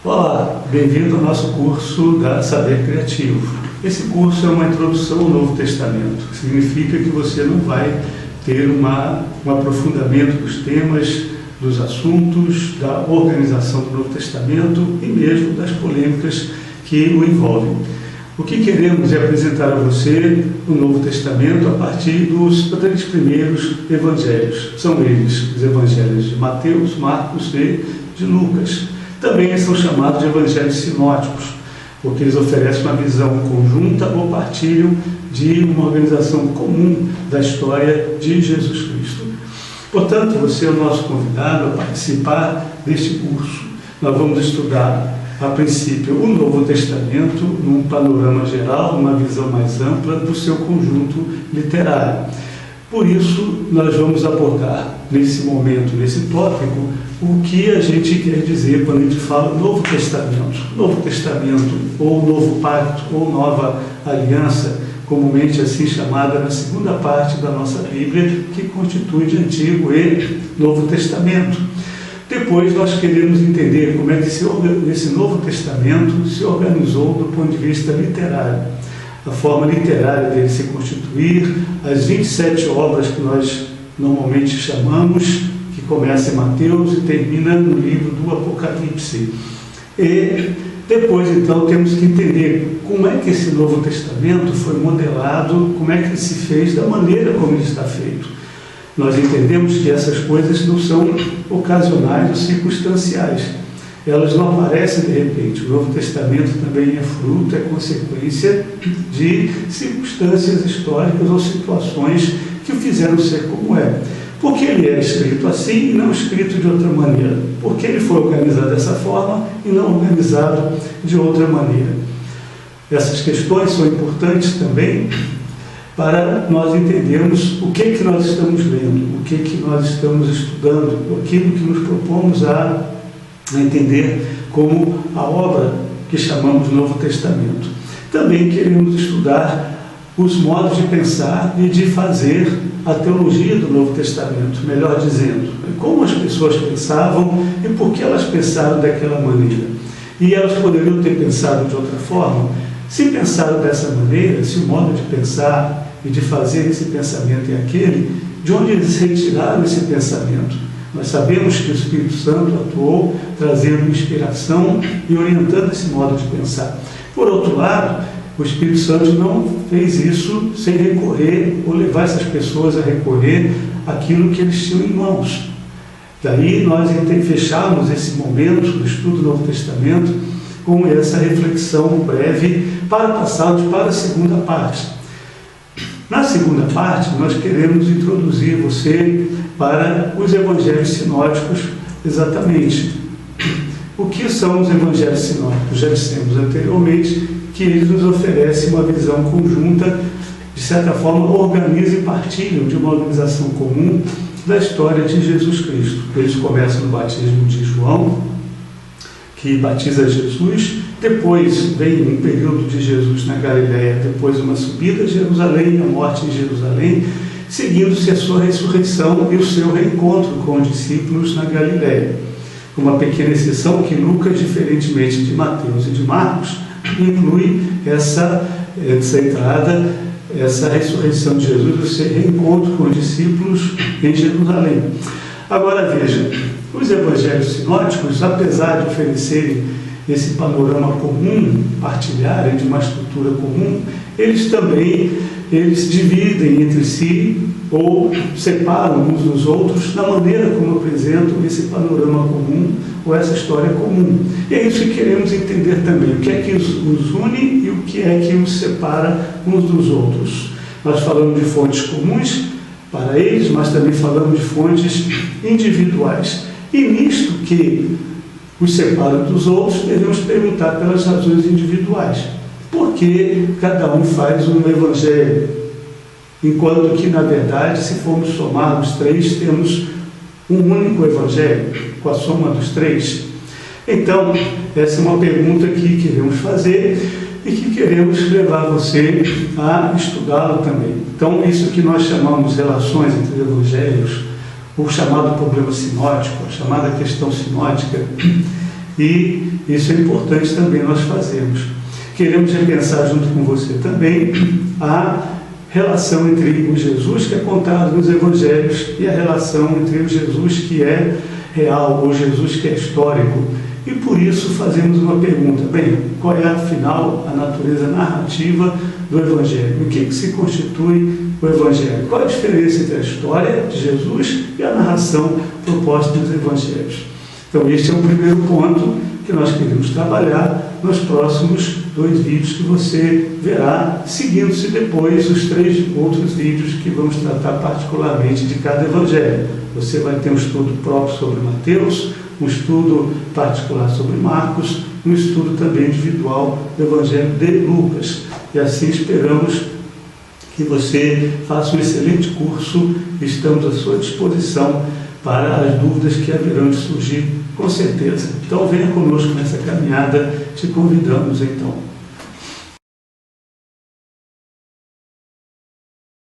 Olá, bem-vindo ao nosso curso da Saber Criativo. Esse curso é uma introdução ao Novo Testamento, que significa que você não vai ter um aprofundamento dos temas, dos assuntos, da organização do Novo Testamento e mesmo das polêmicas que o envolvem. O que queremos é apresentar a você o Novo Testamento a partir dos 3 primeiros evangelhos. São eles os evangelhos de Mateus, Marcos e de Lucas. Também são chamados de evangelhos sinóticos, porque eles oferecem uma visão conjunta ou partilham de uma organização comum da história de Jesus Cristo. Portanto, você é o nosso convidado a participar deste curso. Nós vamos estudar, a princípio, o Novo Testamento, num panorama geral, uma visão mais ampla do seu conjunto literário. Por isso, nós vamos abordar, nesse momento, nesse tópico, o que a gente quer dizer quando a gente fala Novo Testamento. Novo Testamento, ou Novo Pacto, ou Nova Aliança, comumente assim chamada na segunda parte da nossa Bíblia, que constitui de Antigo e Novo Testamento. Depois nós queremos entender como é que esse Novo Testamento se organizou do ponto de vista literário. A forma literária dele se constituir, as 27 obras que nós normalmente chamamos, que começa em Mateus e termina no livro do Apocalipse. E depois, então, temos que entender como é que esse Novo Testamento foi modelado, como é que ele se fez, da maneira como ele está feito. Nós entendemos que essas coisas não são ocasionais ou circunstanciais. Elas não aparecem de repente. O Novo Testamento também é fruto, é consequência de circunstâncias históricas ou situações que o fizeram ser como é. Por que ele é escrito assim e não escrito de outra maneira? Porque ele foi organizado dessa forma e não organizado de outra maneira. Essas questões são importantes também para nós entendermos o que nós estamos lendo, o que nós estamos estudando, aquilo que nos propomos a entender como a obra que chamamos de Novo Testamento. Também queremos estudar os modos de pensar e de fazer a teologia do Novo Testamento, melhor dizendo, como as pessoas pensavam e por que elas pensaram daquela maneira. E elas poderiam ter pensado de outra forma. Se pensaram dessa maneira, se o modo de pensar e de fazer esse pensamento é aquele, de onde eles retiraram esse pensamento? Nós sabemos que o Espírito Santo atuou trazendo inspiração e orientando esse modo de pensar. Por outro lado, o Espírito Santo não fez isso sem recorrer ou levar essas pessoas a recorrer àquilo que eles tinham em mãos. Daí nós fechamos esse momento do estudo do Novo Testamento com essa reflexão breve para passarmos para a segunda parte. Na segunda parte, nós queremos introduzir você para os evangelhos sinóticos exatamente. O que são os evangelhos sinóticos? Já dissemos anteriormente que eles nos oferecem uma visão conjunta, de certa forma organizam e partilham de uma organização comum da história de Jesus Cristo. Eles começam no batismo de João, que batiza Jesus, depois vem um período de Jesus na Galileia, depois uma subida a Jerusalém, a morte em Jerusalém, seguindo-se a sua ressurreição e o seu reencontro com os discípulos na Galileia. Uma pequena exceção que Lucas, diferentemente de Mateus e de Marcos, inclui essa entrada, essa ressurreição de Jesus, o seu reencontro com os discípulos em Jerusalém. Agora veja, os evangelhos sinóticos, apesar de oferecerem esse panorama comum, partilharem de uma estrutura comum, eles dividem entre si ou separam uns dos outros na maneira como apresentam esse panorama comum ou essa história comum. E é isso que queremos entender também, o que é que os une e o que é que os separa uns dos outros. Nós falamos de fontes comuns para eles, mas também falamos de fontes individuais. E nisto que os separa dos outros, devemos perguntar pelas razões individuais. Por que cada um faz um evangelho? Enquanto que, na verdade, se formos somar os 3, temos um único evangelho, com a soma dos 3. Então, essa é uma pergunta que queremos fazer e que queremos levar você a estudá-lo também. Então, isso que nós chamamos de relações entre evangelhos, o chamado problema sinótico, a chamada questão sinótica, e isso é importante também nós fazermos. Queremos repensar junto com você também a relação entre o Jesus que é contado nos Evangelhos e a relação entre o Jesus que é real, o Jesus que é histórico. E por isso fazemos uma pergunta: bem, qual é afinal a natureza narrativa do Evangelho? O que se constitui o Evangelho? Qual a diferença entre a história de Jesus e a narração proposta nos Evangelhos? Então este é o primeiro ponto que nós queremos trabalhar nos próximos 2 vídeos que você verá, seguindo-se depois os 3 outros vídeos que vamos tratar particularmente de cada Evangelho. Você vai ter um estudo próprio sobre Mateus, um estudo particular sobre Marcos, um estudo também individual do Evangelho de Lucas. E assim esperamos que você faça um excelente curso. Estamos à sua disposição para as dúvidas que haverão de surgir, com certeza. Então venha conosco nessa caminhada, te convidamos então.